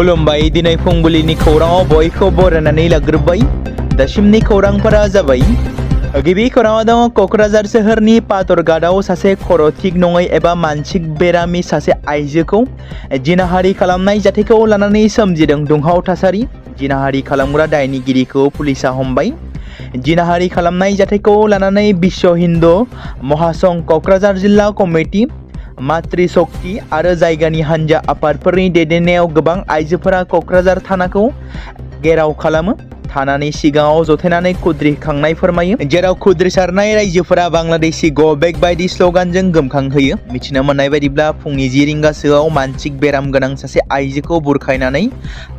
खुलुमबाय दिनै फुंबिलिनि खौराङाव बयखौ बरायनानै लाग्रोबाय दासिमनि खौरांफोरा जाबाय गिबि खौराङाव दङ क'क्राझार सोहोरनि पातरघाटआव सासे खर' थिग नङै एबा मानसिक बेरामि सासे आइजोखौ जिनाहारि खालामनाय जाथायखौ लानानै सोमजिदों दुंहाव थासारि जिनाहारि खालामग्रा दायनिगिरिखौ पुलिसा हमबाय जिनाहारि खालामनाय जाथायखौ लानानै विश्व हिन्दु महासंघ क'क्राझार जिल्ला कमिटि मातृ शक्ति आरो जायगानि हान्जा आफादफोरनि दैदेननायाव गोबां आइजोफोरा क'क्राझार थानाखौ घेराव खालामो थानानि सिगाङाव जथायनानै खुद्रिखांनाय फोरमायो जेराव खुद्रिसारनाय रायजोफोरा बांलादेशी गो बेक बायदि स्ल'गानजों गोमखांहोयो मिथिनो मोननाय बायदिब्ला फुंनि 10 रिंगासोआव मानसिक बेराम गोनां सासे आइजोखौ बुरखायनानै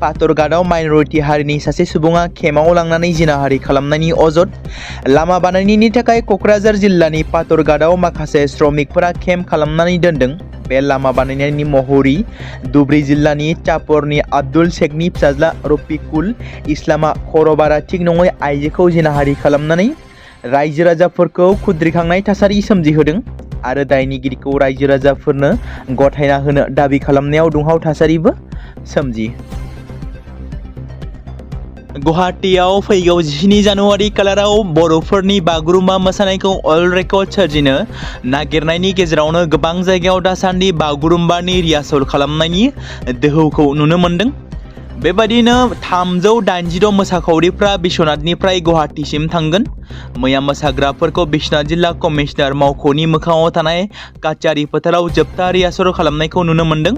पातरघाटआव माइनरिटि हारिनि सासे सुबुङा खेमाव लांनानै जिनाहारि खालामनायनि अजद लामा बानायनायनि थाखाय क'क्राझार जिल्लानि पातरघाटआव माखासे श्रमिकफोरा केम्प खालामनानै दोनदों बे लामा बानायनायनि महरी धुबरी जिल्लानि चापरनि आब्दुल शेखनि फिसाज्ला रफिकुल इस्लामा खर'बारा थिग नङै आइजोखौ जिनाहारि खालामनानै रायजो राजाफोरखौ खुद्रिखांनाय थासारि सोमजिहोदों आरो दायनिगिरिखौ रायजो राजाफोरनो गथायना होनो दाबि खालामनायाव दुंहाव थासारिबो सोमजियो गुवाहाटीआव फैगौ 17 जानुवारि खालाराव बर'फोरनि बागुरुम्बा मोसानायखौ अल रेकर्ड सोरजिनो नागिरनायनि गेजेरावनो गोबां जायगायाव दासान्दि बागुरुम्बानि रिहार्सल खालामनायनि दोहौखौ नुनो मोन्दों बेबायदिनो 386 मोसाखावरिफ्रा बिश्वनाथनिफ्राय गुवाहाटीसिम थांगोन मैया मोसाग्राफोरखौ बिश्वनाथ जिल्ला कमिशनार मावख'नि मोखाङाव थानाय काचारी फोथाराव जोबथा रिहार्सल खालामनायखौ नुनो मोन्दों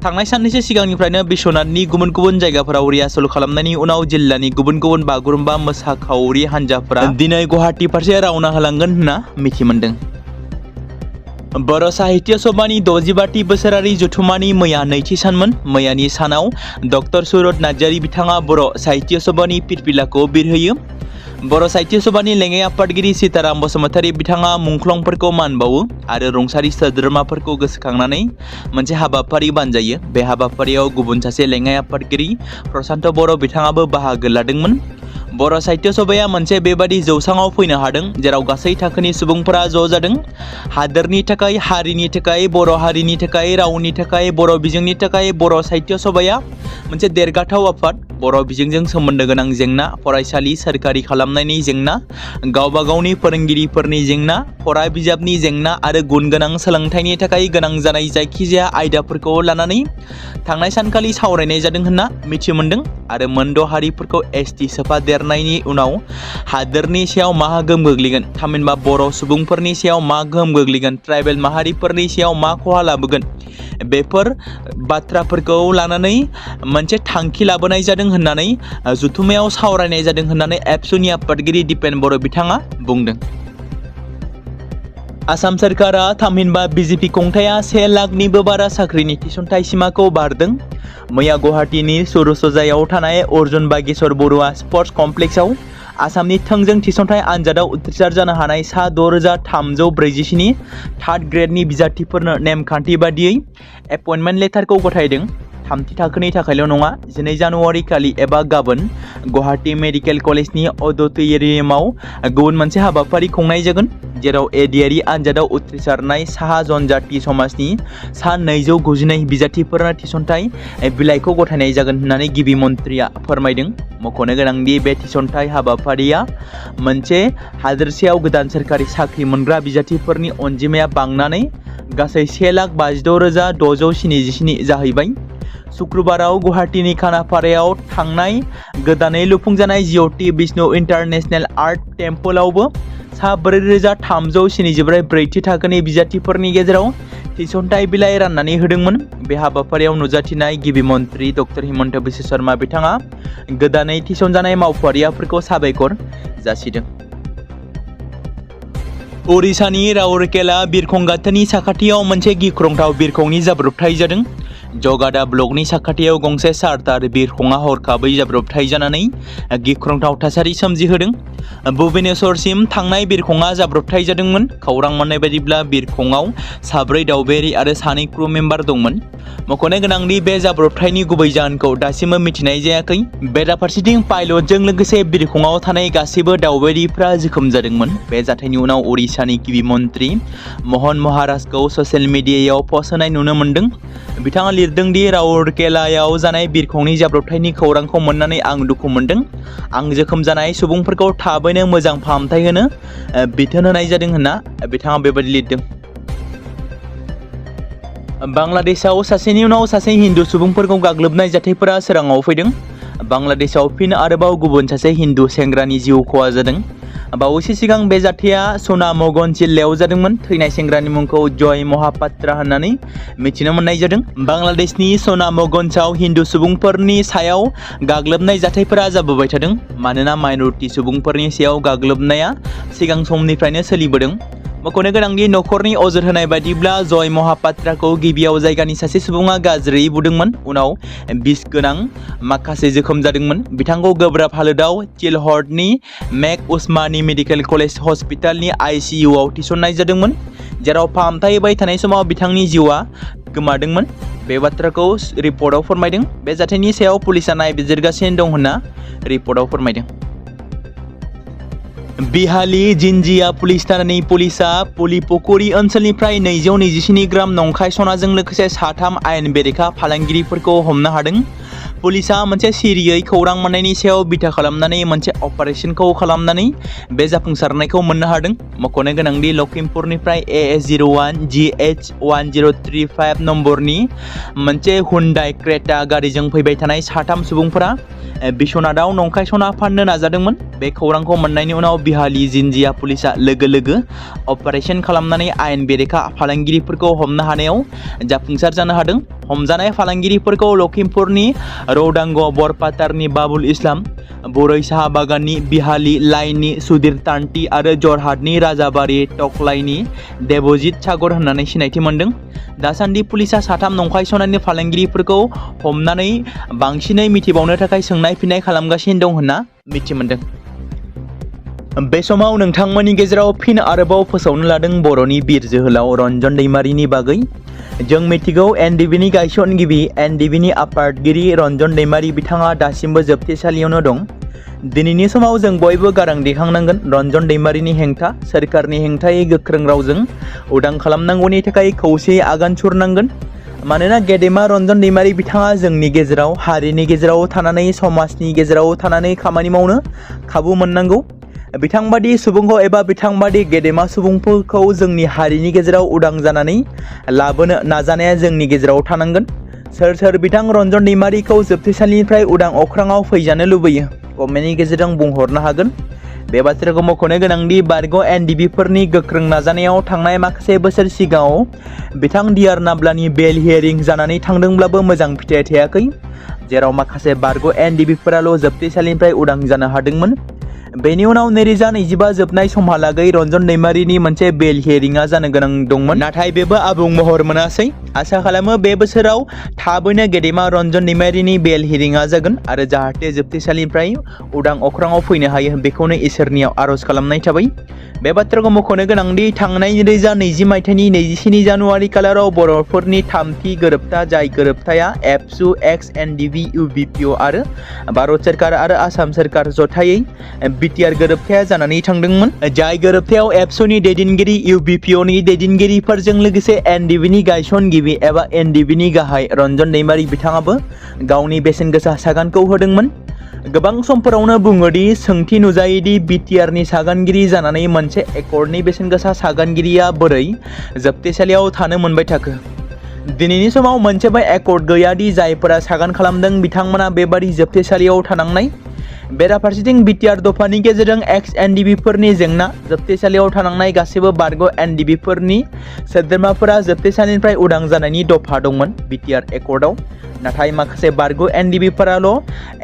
थांनाय साननैसो सिगांनिफ्रायनो बिश्वनाथनि गुबुन गुबुन जायगाफोराव रिहार्सल खालामनायनि उनाव जिल्लानि गुबुन गुबुन बागुरुम्बा मोसाखावरि हान्जाफोरा दिनै गुवाहाटी फारसे रावना होलांगोन होनना मिथिमोन्दों बर' साहित्य सभानि 65थि बोसोरारि जथुम्मानि मैया नैथि सानमोन मैयानि सानाव डक्टर सुरत नार्जारी बिथाङा बर' साहित्य सभानि फिरफिलाखौ बिरहोयो बर' साहित्य सभानि लेङाइ आफादगिरि सीताराम बसुमतारी बिथाङा मुंख्लंफोरखौ मान बावो आरो रुंसारि सोद्रोमाफोरखौ गोसोखांनानै मोनसे हाबाफारि बानजायो बे हाबाफारियाव गुबुन सासे लेङाइ आफादगिरि प्रशान्त बर' बिथाङाबो बाहागो लादोंमोन बर' साहित्य सभाया मोनसे बेबादि जौसाङाव फैनो हादों जेराव गासै थाखोनि सुबुंफोरा ज' जादों हादोरनि थाखाय हारिनि थाखाय बर' हारिनि थाखाय रावनि थाखाय बर' बिजोंनि थाखाय बर' साहित्य सभाया मोनसे देरगाथाव आफाद बर' बिजोंजों सोमोन्दो गोनां जेंना फरायसालि सोरखारि खालामनायनि जेंना गावबा गावनि फोरोंगिरिफोरनि जेंना फरा बिजाबनि जेंना आरो गुन गोनां सोलोंथाइनि थाखाय गोनां जानाय जायखिजाया आयदाफोरखौ लानानै थांनाय सानखालि सावरायनाय जादों होनना मिथिमोन्दों आरो मोनद' हारिफोरखौ एसटि सोफादेरनायनि उनाव हादोरनि सायाव मा गोहोम गोग्लैगोन थामहिनबा बर' सुबुंफोरनि सायाव मा गोहोम गोग्लैगोन ट्राइबेल माहारिफोरनि सायाव मा खहा लाबोगोन बेफोर बाथ्राफोरखौ लानानै मोनसे थांखि लाबोनाय जादों होननानै जथुम्मायाव सावरायनाय जादों होननानै एबसुनि आफादगिरि दिपेन बर' बिथाङा बुंदों आसाम सोरखारा थामहिनबा बिजेपि खुंथाया 1 लाखनिबो बारा साख्रिनि थिसनथाइ सिमाखौ बारदों मैया गुवाहाटीनि सुरुसजायाव थानाय अर्जुन बागेश्वर बरुवा स्पर्ट्स कमप्लेक्सआव आसामनि थोंजों थिसनथाइ आनजादाव उथ्रिसार जानो हानाय सा 6347 थार्ड ग्रेडनि बिजाथिफोरनो नेमखान्थि बादियै एपइन्टमेन्ट लेटारखौ गथायदों थामथि थाखोनि थाखायल' नङा 12 जानुवारि खालि एबा गाबोन गुवाहाटी मेडिकेल कलेजनि अडिट'रियामाव गुबुन मोनसे हाबाफारि खुंनाय जागोन जेराव एडियारि आनजादाव उथ्रिसारनाय साहा जनजाति समाजनि सा 292 बिजाथिफोरनो थिसनथाइ बिलाइखौ गथायनाय जागोन होननानै गिबि मन्थ्रिया फोरमायदों मख'नो गोनांदि बे थिसनथाइ हाबाफारिया मोनसे हादोरसायाव गोदान सोरखारि साख्रि मोनग्रा बिजाथिफोरनि अनजिमाया बांनानै गासै 1,52,677 जाहैबाय शुक्रबाराव गुवाहाटीनि खानापारायाव थांनाय गोदानै लुफुंजानाय जिअ'टि विष्णु इन्टारनेशनेल आर्ट टेम्पलआवबो सा 4,374 ब्रैथि थाखोनि बिजाथिफोरनि गेजेराव थिसनथाइ बिलाइ राननानै होदोंमोन बे हाबाफारियाव नुजाथिनाय गिबि मन्थ्रि डक्टर हिमन्त बिश्व शर्मा बिथाङा गोदानै थिसनजानाय मावफारियाफोरखौ साबायखर जासिदों उरिसानि राउरकेला बिरखं गाथोननि साखाथियाव मोनसे गिख्रंथाव बिरखंनि जाब्रबथाय जादों जगादा ब्लकनि साखाथियाव गंसे चार्टार बिरखंआ हरखाबै जाब्रबथाय जानानै गिख्रंथाव थासारि सोमजिहोदों भुबनेश्वरसिम थांनाय बिरखंआ जाब्रबथाय जादोंमोन। खौरां मोननाय बायदिब्ला बिरखंआव 4 दावबायारि आरो 2 क्रू मेम्बार दंमोन। मख'नो गोनांदि बे जाब्रबथायनि गुबै जाहोनखौ दासिमबो मिथिनाय जायाखै। बेराफारसेथिं पाइलटजों लोगोसे बिरखंआव थानाय गासैबो दावबायारिफ्रा जोखोम जादोंमोन। बे जाथायनि उनाव उड़िसानि गिबि मन्त्रि महन महाराजखौ ससियेल मिडियायाव पस्ट होनाय नुनो मोन्दों। बिथाङा लिरदों दि राउरकेलायाव जानाय बिरखंनि जाब्रबथायनि खौरांखौ मोननानै आं दुखु मोनदों। आं जोखोम जानाय सुबुंफोरखौ थाबैनो मोजां फाहामथाय होनो बिथोन होनाय जादों होनना बिथाङा बेबायदि लिरदों। बांलादेशआव सासेनि उनाव सासे हिन्दु सुबुंफोरखौ गाग्लोबनाय जाथायफोरा सोराङाव फैदों। बांलादेशआव फिन आरोबाव गुबुन सासे हिन्दु सेंग्रानि जिउ खहा जादों। बावैसो सिगां बे जाथाया सोनामगंज जिल्लायाव जादोंमोन। थैनाय सेंग्रानि मुंखौ जय महापात्रा होननानै मिथिनो मोननाय जादों। बांलादेशनि सोनामगंजआव हिन्दु सुबुंफोरनि सायाव गाग्लोबनाय जाथायफोरा जाबोबाय थादों। मानोना माइनरिटि सुबुंफोरनि सायाव गाग्लोबनाया सिगां समनिफ्रायनो सोलिबोदों। मख'नो गोनांदि नखरनि अजद होनाय बायदिब्ला जय महापात्राखौ गिबियाव जायगानि सासे सुबुङा गाज्रियै बुदोंमोन। उनाव बिस गोनां माखासे जोखोम जादोंमोन। बिथांखौ गोब्राब हालोदाव चिलहटनि मेक उस्मानी मेडिकेल कलेज हस्पिटालनि ICUआव थिसननाय जादोंमोन, जेराव फाहामथाय होबाय थानाय समाव बिथांनि जिउआ गोमादोंमोन। बे बाथ्राखौ रिपर्टआव फोरमायदों। बे जाथायनि सायाव पुलिसआ नायबिजिरगासिनो दं होनना रिपर्टआव फोरमायदों। बिहाली जिन्जिया पुलिस थानानि पुलिसआ पुलिपकुरि ओनसोलनिफ्राय 227 ग्राम नंखाय सनाजों लोगोसे 3 आयेन बेरेखा फालांगिरिफोरखौ हमनो हादों। पुलिसआ मोनसे सिरियै खौरां मोननायनि सायाव बिथा खालामनानै मोनसे अपारेशनखौ खालामनानै बे जाफुंसारनायखौ मोननो हादों। मख'नो गोनांदि लखिमपुरनिफ्राय AS01 GH1035 नम्बरनि मोनसे हुन्डाइ क्रेटा गारिजों फैबाय थानाय 3 सुबुंफोरा बिश्वनाथआव नंखाय सना फाननो नाजादोंमोन। बे खौरांखौ मोननायनि उनाव बिहाली जिन्जिया पुलिसआ लोगो लोगो अपारेशन खालामनानै आयेन बेरेखा फालांगिरिफोरखौ हमनो हानायाव जाफुंसार जानो हादों। हमजानाय फालांगिरिफोरखौ लखिमपुरनि रौदांग बरपाटारनि बाबुल इस्लाम, बोरै साहा बागाननि बिहाली लाइननि सुधीर तान्ति आरो जरहाटनि राजाबारि टकलाइनि देबजित सागर होननानै सिनायथि मोन्दों। दासान्दि पुलिसआ 3 नंखाय सनानि फालांगिरिफोरखौ हमनानै बांसिनै मिथिबावनो थाखाय सोंनाय फिननाय खालामगासिनो दं होनना मिथिमोनदों। बे समाव नोंथांमोननि गेजेराव फिन आरोबाव फोसावनो लादों बर'नि बिर जोहोलाव रन्जन दैमारिनि बागै। जों मिथिगौ NDBनि गायसनगिरि NDBनि आफादगिरि रन्जन दैमारि बिथाङा दासिमबो जोबथेसालियावनो दं। दिनैनि समाव जों बयबो गारां दैखांनांगोन। रन्जन दैमारिनि हेंथा सोरखारनि हेंथायै गोख्रों रावजों उदां खालामनांगौनि थाखाय खौसेयै आगान सुरनांगोन। मानोना गेदेमा रन्जन दैमारि बिथाङा जोंनि गेजेराव हारिनि गेजेराव थानानै समाजनि गेजेराव थानानै खामानि मावनो खाबु मोननांगौ। बिथांबादि सुबुंखौ एबा बिथांबादि गेदेमा सुबुंफोरखौ जोंनि हारिनि गेजेराव उदां जानानै लाबोनो नाजानाया जोंनि गेजेराव थानांगोन। सोर बिथां रन्जन दैमारिखौ जोबथेसालिनिफ्राय उदां अख्राङाव फैजानो लुबैयो, कमेन्टनि गेजेरजों बुंहरनो हागोन। बे बाथ्राखौ मख'नो गोनांदि बारग' NDBफोरनि गोख्रों नाजानायाव थांनाय माखासे बोसोर सिगाङाव बिथां डिआर नाब्लानि बेल हियारिं जानानै थांदोंब्लाबो मोजां फिथाइ थायाखै, जेराव माखासे बारग' NDBफोराल' जोबथेसालिनिफ्राय उदां जानो हादोंमोन। बेनि उनाव 2025 जोबनाय समहालागै रन्जन दैमारिनि मोनसे बेल हियारिंआ जानो गोनां दंमोन, नाथाय बेबो आबुं महर मोनासै। आसा खालामो बे बोसोराव थाबैनो गेदेमा रन्जन दैमारिनि बेल हियारिंआ जागोन आरो जाहाथे जोबथेसालिनिफ्राय उदां अख्राङाव फैनो हायो, बेखौनो इसोरनियाव आर'ज खालामनाय थाबाय। बे बाथ्राखौ मख'नो गोनांदि थांनाय 2020 मायथाइनि 21 जानुवारि खालाराव बर'फोरनि 3थि गोरोबथा, जाय गोरोबथाया एबसु एक्स NDB UBPO आरो भारत सोरखार आरो आसाम सोरखार जथायै BTR गोरोबथाया जानानै थांदोंमोन। जाय गोरोबथायाव एबसुनि दैदेनगिरि UBPOनि दैदेनगिरिफोरजों लोगोसे NDBनि गायसनगिरि एबा NDBनि गाहाय रन्जन दैमारि बिथाङाबो गावनि बेसेन गोसा सागानखौ होदोंमोन। गोबां समफोरावनो बुङोदि सोंथि नुजायोदि BTRनि सागानगिरि जानानै मोनसे एकर्डनि बेसेन गोसा सागानगिरिया बोरै जोबथेसालियाव थानो मोनबाय थाखो। दिनैनि समाव मोनसेबो एकर्ड गैयादि जायफोरा सागान खालामदों बिथांमोना बेबादि जोबथेसालियाव थानांनाय। बेराफारसेथिं BTR दफानि गेजेरजों एक्स NDBफोरनि जेंना, जोबथेसालियाव थानांनाय गासैबो बारग' NDBफोरनि सोद्रोमाफोरा जोबथेसालिनिफ्राय उदां जानायनि दफा दंमोन BTR एकर्डआव। नाथाय माखासे बारग' NDBफोराल'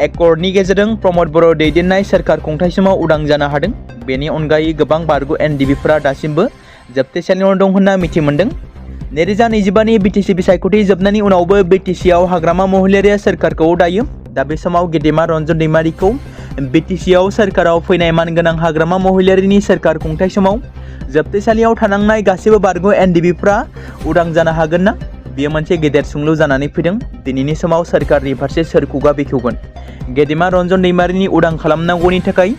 एकर्डनि गेजेरजों प्रमद बर' दैदेननाय सोरखार खुंथायसिमाव उदां जानो हादों। बेनि अनगायै गोबां बारग' NDBफोरा दासिमबो जोबथेसालियाव दं होनना मिथि मोनदों। 2025नि BTC बिसायख'थि जोबनायनि उनावबो BTCआव हाग्रामा महिलारिया सोरखारखौ दायो। दा बे समाव गेदेमा रन्जन दैमारिखौ बिटिसिआव सोरखाराव फैनाय मानगोनां हाग्रामा महिलारिनि सोरखार खुंथाय समाव जोबथेसालियाव थानांनाय गासैबो बारग' एनडिबिफ्रा उदां जानो हागोन ना? बेयो मोनसे गेदेर सोंलु जानानै फैदों। दिनैनि समाव सोरखारनि फारसे सोर खुगा बेखेवगोन? गेदेमा रन्जन दैमारिनि उदां खालामनांगौनि थाखाय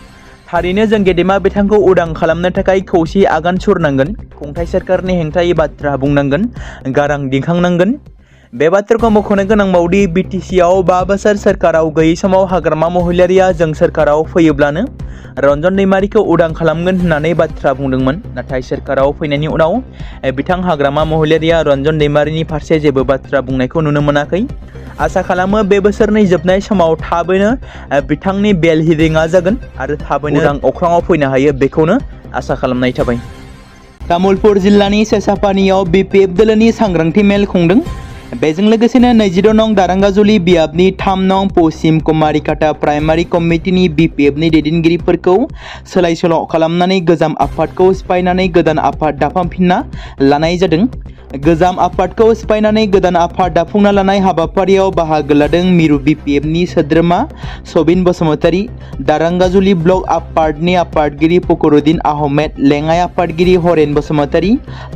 थारैनो जों गेदेमा बिथांखौ उदां खालामनो थाखाय खौसे आगान सुरनांगोन, खुंथाय सोरखारनि हेंथायै बाथ्रा बुंनांगोन, गारां दिखांनांगोन। बे बाथ्राखौ मख'नो गोनांबावदि बिटिसिआव 5 बोसोर सोरखाराव गैयै समाव हाग्रामा महिलारिया जों सोरखाराव फैयोब्लानो रन्जन दैमारिखौ उदां खालामगोन होननानै बाथ्रा बुंदोंमोन। नाथाय सोरखाराव फैनायनि उनाव बिथां हाग्रामा महिलारिया रन्जन दैमारिनि फारसे जेबो बाथ्रा बुंनायखौ नुनो मोनाखै। आसा खालामो बे बोसोरनि जोबनाय समाव थाबैनो बिथांनि बेल हिरिंआ जागोन आरो थाबैनो उदां अख्राङाव फैनो हायो, बेखौनो आसा खालामनाय थाबाय। तामुलपुर जिल्लानि सेसापानियाव बिपिएफ दोलोनि सांग्रांथि मेल खुंदों। बेजों लोगोसेनो 22 नं दारांगाजुलि बियाबनि 3 नं पश्चिम कुमारिकाटा प्राइमारि कमिटिनि बिपिएफनि दैदेनगिरिफोरखौ सोलाय सोल' खालामनानै गोजाम आफादखौ सिफायनानै गोदान आफाद दाफामफिनना लानाय जादों। गोजाम आफादखौ सिफायनानै गोदान आफाद दाफुंना लानाय हाबाफारियाव बाहागो लादों मिरु बिपिएफनि सोद्रोमा सबिन बसुमतारी, दारांगाजुलि ब्लक आफादनि आफादगिरि फखरुद्दिन आहमेद, लेङाइ आफादगिरि हरेन बसुमतारी,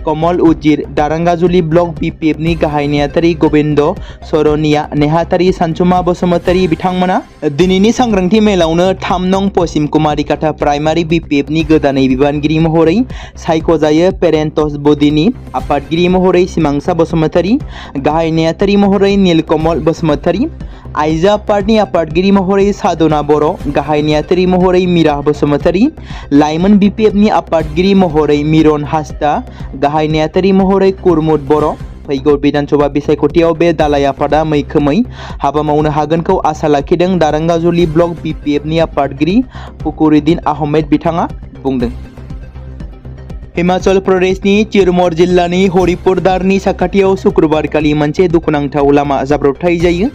कमल उजिर, दारांगाजुलि ब्लक बिपिएफनि गाहाय नेहाथारि गबिन्द सरनिया, नेहाथारि सानसुमा बसुमतारी बिथांमोना दिनैनि सांग्रांथि मेलावनो 3 नं पश्चिम कुमारिकाटा प्राइमारि बिपिएफनि गोदानै बिबानगिरि महरै सायख'जायो पेरेन्टस बडिनि आफादगिरि महरै सिमांसा बसुमतारी, गाहाय नेहाथारि महरै नीलकमल बसुमतारी, आइजो आफादनि आफादगिरि महरै साधना बर', गाहाय नेहाथारि महरै मीरा बसुमतारी, लाइमोन बिपिएफनि आफादगिरि महरै मिरन हासदा, गाहाय नेहाथारि महरै कुरमुद बर'। फैगौ बिधानसभा बिसायख'थियाव बे दालाइ आफादा मैखोमै हाबा मावनो हागोनखौ आसा लाखिदों दारांगाजुलि ब्लक बिपिएफनि आफादगिरि फखरुद्दिन आहमेद बिथाङा बुंदों। हिमाचल प्रदेशनि चिरमर जिल्लानि हरिपुरदारनि साखाथियाव शुक्रबारखालि मोनसे दुखुनांथाव लामा जाब्रबथाय जायो।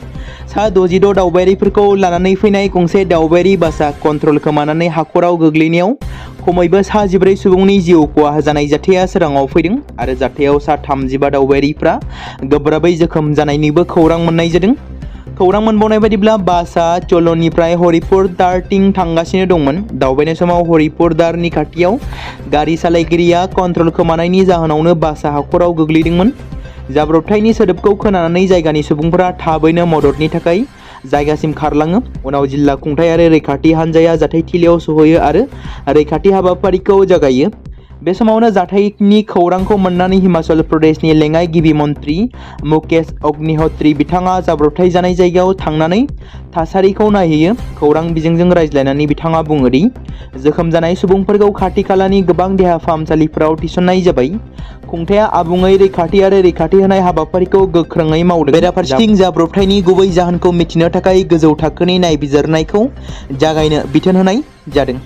सा 66 दावबायारिफोरखौ लानानै फैनाय गंसे दावबायारि बासआ कन्ट्रल खोमानानै हाखराव गोग्लैनायाव खमैबो सा 14 सुबुंनि जिउ खहा जानाय जाथाया सोराङाव फैदों आरो जाथायाव सा 35 दावबायारिफ्रा गोब्राबै जोखोम जानायनिबो खौरां मोननाय जादों। खौरां मोनबावनाय बायदिब्ला बासआ चलननिफ्राय हरिपुरदारथिं थांगासिनो दंमोन। दावबायनाय समाव हरिपुरदारनि खाथियाव गारि सालायगिरिया कन्ट्रल खोमानायनि जाहोनावनो बासआ हाखराव गोग्लैदोंमोन। जाब्रबथायनि सोदोबखौ खोनानानै जायगानि सुबुंफोरा थाबैनो मददनि थाखाय जायगासिम खारलाङो। उनाव जिल्ला खुंथाय आरो रैखाथि हान्जाया जाथायथिलियाव सौहैयो आरो रैखाथि हाबाफारिखौ जागायो। बे समावनो जाथायनि खौरांखौ मोननानै हिमाचल प्रदेशनि लेङाइ गिबि मन्थ्रि मुकेश अग्निहोत्री बिथाङा जाब्रबथाय जानाय जायगायाव थांनानै थासारिखौ नायहैयो। खौरां बिजोंजों रायज्लायनानै बिथाङा बुङो दि जोखोम जानाय सुबुंफोरखौ खाथि खालानि गोबां देहा फाहामसालिफोराव थिसननाय जाबाय। खुंथाया आबुङै रैखाथि आरो रैखाथि होनाय हाबाफारिखौ गोख्रोङै मावदों। बेराफारसेथिं जाब्रबथायनि गुबै जाहोनखौ मिथिनो थाखाय गोजौ थाखोनि नायबिजिरनायखौ जागायनो बिथोन होनाय जादों।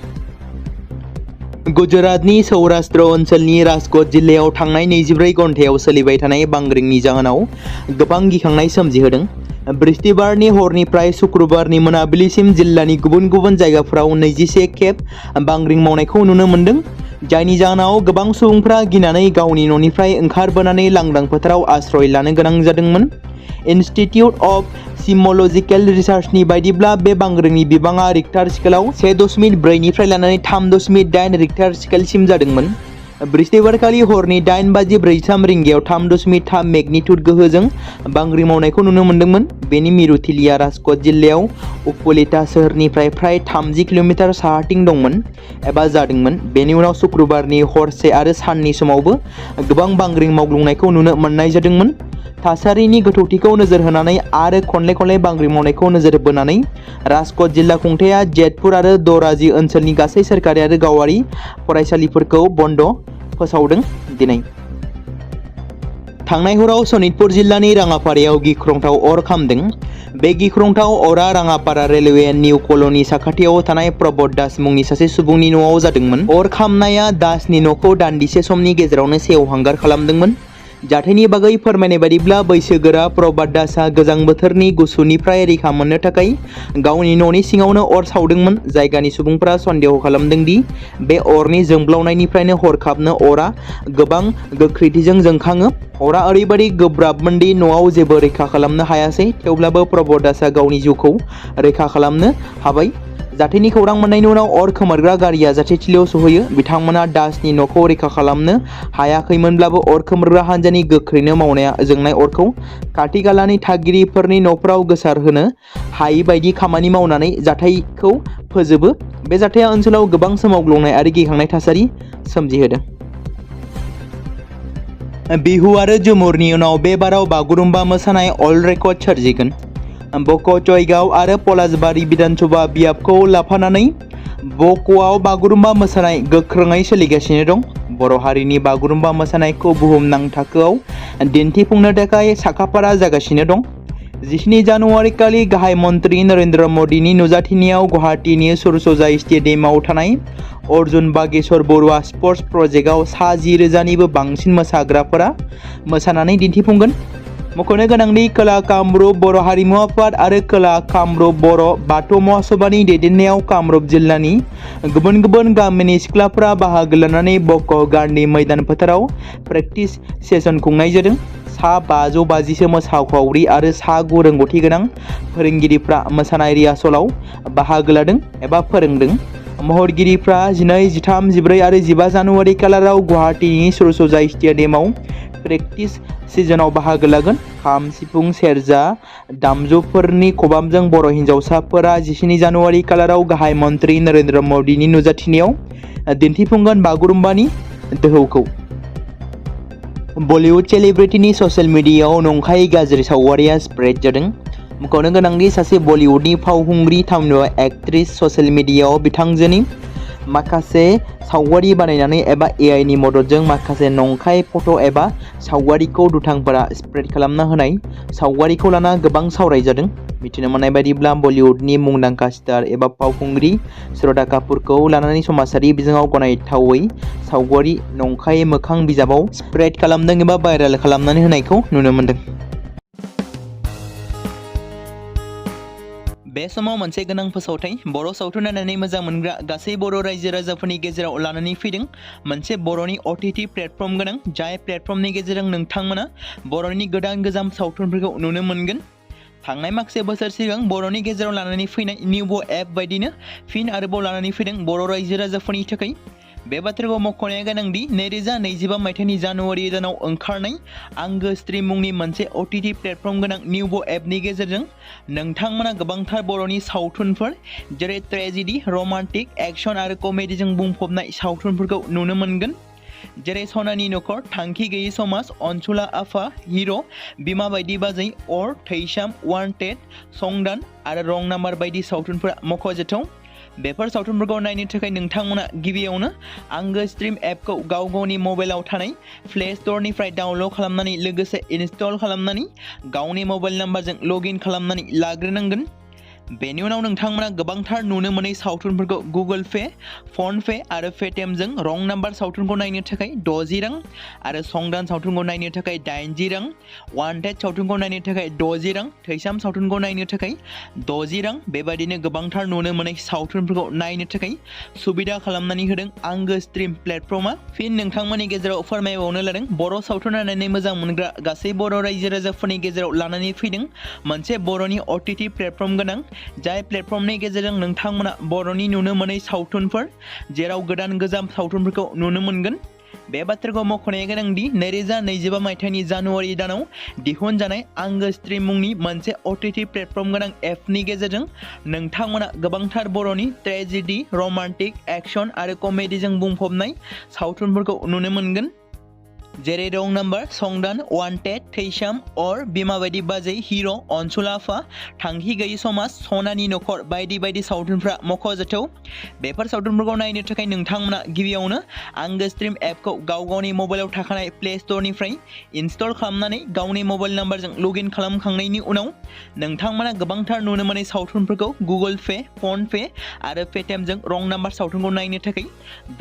गुजरातनि सौराष्ट्र ओनसोलनि राजकोट जिल्लायाव थांनाय 24 घन्टायाव सोलिबाय थानाय बांग्रिंनि जाहोनाव गोबां गिखांनाय सोमजिहोदों। बृहस्पतिबारनि हरनिफ्राय शुक्रबारनि मोनाबिलिसिम जिल्लानि गुबुन गुबुन जायगाफोराव 21 खेब बांग्रिं मावनायखौ नुनो मोन्दों, जायनि जाहोनाव गोबां सुबुंफ्रा गिनानै गावनि न'निफ्राय ओंखारबोनानै लांदां फोथाराव आश्रय लानो गोनां जादोंमोन। इनस्टिट्यूट अफ सिस्मोलजिकेल रिसार्चनि बायदिब्ला बे बांग्रिंनि बिबाङा रिक्टार स्केलाव 1.4 निफ्राय लानानै 3.8 रिक्टार स्केलसिम जादोंमोन। बृहस्पतिबारखालि हरनि 8:43 रिंगायाव 3.3 मेगनिट्युड गोहोजों बांग्रिं मावनायखौ नुनो मोन्दोंमोन। बेनि मिरुथिलिया राजकोट जिल्लायाव उपलेटा सोहोरनिफ्राय फ्राय 30 किल'मिटार साहाथिं दंमोन एबा जादोंमोन। बेनि उनाव शुक्रबारनि हरसे आरो साननि समावबो गोबां बांग्रिं मावग्लुंनायखौ नुनो मोननाय जादोंमोन। थासारिनि गोथौथिखौ नोजोर होनानै आरो खनले बांग्रिं मावनायखौ नोजोर बोनानै राजकोट जिल्ला खुंथाया जेतपुर आरो दराजी ओनसोलनि गासै सोरखारि आरो गावारि फरायसालिफोरखौ बन्द' फोसावदों। दिनै थांनाय हराव सनितपुर जिल्लानि राङापारायाव गिख्रंथाव अर खामदों। बे गिख्रंथाव अरा राङापारा रेलवे निउ कल'नि साखाथियाव थानाय प्रबोध दास मुंनि सासे सुबुंनि न'आव जादोंमोन। अर खामनाया दासनि न'खौ दान्दिसे समनि गेजेरावनो सेवहांगार खालामदोंमोन। जाथायनि बागै फोरमायनाय बायदिब्ला बैसोगोरा प्रबोध दासआ गोजां बोथोरनि गुसुनिफ्राय रैखा मोननो थाखाय गावनि न'नि सिङावनो अर सावदोंमोन। जायगानि सुबुंफोरा सन्देह खालामदों दि बे अरनि जोंब्लावनायनिफ्रायनो हरखाबनो अरा गोबां गोख्रैथिजों जोंखाङो। अरा ओरैबायदि गोब्राबमोन दि न'आव जेबो रैखा खालामनो हायासै। थेवब्लाबो प्रबोध दासआ गावनि जिउखौ रैखा खालामनो हाबाय। जाथायनि खौरां मोननायनि उनाव अर खोमोरग्रा गारिया जाथायथिलियाव सहैयो। बिथांमोना दासनि न'खौ रैखा खालामनो हायाखैमोनब्लाबो अर खोमोरग्रा हान्जानि गोख्रैनो मावनाया जोंनाय अरखौ खाथि खालानि थागिरिफोरनि न'फोराव गोसारहोनो हायि बायदि खामानि मावनानै जाथायखौ फोजोबो। बे जाथाया ओनसोलाव गोबां सोमावग्लुंनाय आरो गिखांनाय थासारि सोमजिहोदों। बिहु आरो झुमुरनि उनाव बे बाराव बागुरुम्बा मोसानाय अल रेकर्ड सोरजिगोन। बक'चयगाव आरो पलासबारि बिधानसभा बियाबखौ लाफानानै बक'आव बागुरुम्बा मोसानाय गोख्रोङै सोलिगासिनो दं। बर' हारिनि बागुरुम्बा मोसानायखौ बुहुमनां थाखोआव दिन्थिफुंनो थाखाय साखाफारा जागासिनो दं। 17 जानुवारि खालि गाहाय मन्त्रि नरेन्द्र मदिनि नुजाथिनायाव गुवाहाटीनि सुरसजाय स्टेडियामाव थानाय अर्जुन बागेश्वर बरुवा स्पर्ट्स प्रजेक्टआव सा 10,000निबो बांसिन मोसाग्राफोरा मोसानानै दिन्थिफुंगोन। मख'नो गोनांदि खोला कामरुप बर' हारिमु आफाद आरो खोला कामरुप बर' बाथौ महासभानि दैदेननायाव कामरुप जिल्लानि गुबुन गुबुन गामिनि सिख्लाफोरा बाहागो लानानै बक' गान्धी मैदान फोथाराव प्रेक्टिस सेसन खुंनाय जादों। सा 550सो मोसाखावरि आरो सा 9 रोंगौथि गोनां फोरोंगिरिफ्रा मोसानाय रिहार्सलाव बाहागो लादों एबा फोरोंदों। महरगिरिफ्रा 12, 13, 14 आरो 15 जानुवारि खालाराव गुवाहाटीनि सुरसजाय स्टेडियामाव प्रेक्टिस सिजनाव बाहागो लागोन। खाम, सिफुं, सेरजा दामजुफोरनि खबामजों बर' हिन्जावसाफोरा 17 जानुवारि खालाराव गाहाय मन्त्रि नरेन्द्र मदिनि नुजाथिनायाव दिन्थिफुंगोन बागुरुम्बानि दोहौखौ। बलिउड सेलिब्रिटिनि ससियेल मिडियायाव नंखाय गाज्रि सावगारिया स्प्रेड जादों। मख'नो गोनांदि सासे बलिउडनि फावखुंग्रि थामहिनबा एक्ट्रेस ससियेल मिडियायाव बिथांजोनि माखासे सावगारि बानायनानै एबा AI नि मददजों माखासे नंखाय फट' एबा सावगारिखौ दुथांफोरा स्प्रेड खालामना होनाय सावगारिखौ लाना गोबां सावरायजादों। मिथिनो मोननाय बायदिब्ला बलिउडनि मुंदांखा स्टार एबा फावखुंग्रि श्रद्धा कापुरखौ लानानै समाजारि बिजोङाव गनायथावै सावगारि नंखाय मोखां बिजाबाव स्प्रेड खालामदों एबा भाइरेल खालामनानै होनायखौ नुनो मोन्दों। बे समाव मोनसे गोनां फोसावथाय बर' सावथुन नायनानै मोजां मोनग्रा गासै बर' रायजो राजाफोरनि गेजेराव लानानै फैदों। मोनसे बर'नि OTT प्लेटफर्म गोनां, जाय प्लेटफर्मनि गेजेरजों नोंथांमोना बर'नि गोदान गोजाम सावथुनफोरखौ नुनो मोनगोन। थांनाय माखासे बोसोर सिगां बर'नि गेजेराव लानानै फैनाय निउबो एप बायदिनो फिन आरोबाव लानानै फैदों बर' रायजो राजाफोरनि थाखाय। बे बाथ्राखौ मख'नाया गोनांदि 2025 मायथाइनि जानुवारि दानाव ओंखारनाय आंगो स्ट्रिम मुंनि मोनसे OTT प्लेटफर्म गोनां निउबो एपनि गेजेरजों नोंथांमोना गोबांथार बर'नि सावथुनफोर जेरै ट्रेजेडि, रमान्टिक, एक्सन आरो कमेडिजों बुंफबनाय सावथुनफोरखौ नुनो मोनगोन। जेरै सनानि नखर, थांखि गैयि समाज, अनसुला आफा, हिर', बिमा बायदि बाजै, अर, थैसाम, वान्टेड, संदान आरो रं नाम्बार बायदि सावथुनफोरा मख'जाथाव। बेफोर सावथुनफोरखौ नायनो थाखाय नोंथांमोना गिबियावनो आंगो स्ट्रिम एपखौ गाव गावनि मबाइलाव थानाय प्ले स्ट'रनिफ्राय डाउनल'ड खालामनानै लोगोसे इनस्टल खालामनानै गावनि मबाइल नाम्बारजों लग इन खालामनानै लाग्रोनांगोन। बेनि उनाव नोंथांमोना गोबांथार नुनो मोनै सावथुनफोरखौ गुगोल पे, फन पे आरो पेटिएमजों रं नाम्बार सावथुनखौ नायनो थाखाय 60 रां आरो संदान सावथुनखौ नायनो थाखाय 80 रां, वान्टेड सावथुनखौ नायनो थाखाय 60 रां, थैसाम सावथुनखौ नायनो थाखाय 60 रां बेबायदिनो गोबांथार नुनो मोनै सावथुनफोरखौ नायनो थाखाय सुबिदा खालामनानै होदों आंगो स्ट्रिम प्लेटफर्मा। फिन नोंथांमोननि गेजेराव फोरमायबावनो लादों बर' सावथुन नायनानै मोजां मोनग्रा गासै बर' रायजो राजाफोरनि गेजेराव लानानै फैदों मोनसे बर'नि OTT प्लेटफर्म गोनां, जाय प्लेटफर्मनि गेजेरजों नोंथांमोना बर'नि नुनो मोनै सावथुनफोर जेराव गोदान गोजाम सावथुनफोरखौ नुनो मोनगोन। बे बाथ्राखौ मख'नाया गोनांदि 2025 मायथाइनि जानुवारि दानाव दिहुनजानाय आंगो स्ट्रिम मुंनि मोनसे OTT प्लेटफर्म गोनां एपनि गेजेरजों नोंथांमोना गोबांथार बर'नि ट्रेजेडि, रमान्टिक, एक्सन आरो कमेडिजों बुंफबनाय सावथुनफोरखौ नुनो मोनगोन। जेरै रं नाम्बार, संदान, वान्टेड, थैसाम, अर, बिमा बायदि बाजै, हिर', अनसुला आफा, थांखि गैयि समाज, सनानि नखर बायदि बायदि सावथुनफ्रा मख'जाथाव। बेफोर सावथुनफोरखौ नायनो थाखाय नोंथांमोना गिबियावनो आंगो स्ट्रिम एपखौ गाव गावनि मबाइलाव थाखानाय प्ले स्ट'रनिफ्राय इनस्टल खालामनानै गावनि मबाइल नाम्बारजों लग इन खालामखांनायनि उनाव नोंथांमोना गोबांथार नुनो मोनै सावथुनफोरखौ गुगोल पे, फन पे आरो पेटिएमजों रं नाम्बार सावथुनखौ नायनो थाखाय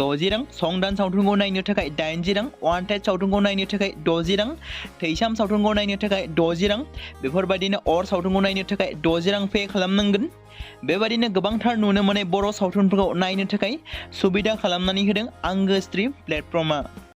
60 रां, संदान सावथुनखौ नायनो थाखाय 80 रां, वान्टेड सावथुनखौ नायनो थाखाय 60 रां, थैसाम सावथुनखौ नायनो थाखाय 60 रां बेफोरबायदिनो अर सावथुनखौ नायनो थाखाय 60 रां पे खालामनांगोन। बेबायदिनो गोबांथार नुनो मोनै बर' सावथुनफोरखौ नायनो थाखाय सुबिदा खालामनानै होदों आंगो स्ट्रिम प्लेटफर्मा।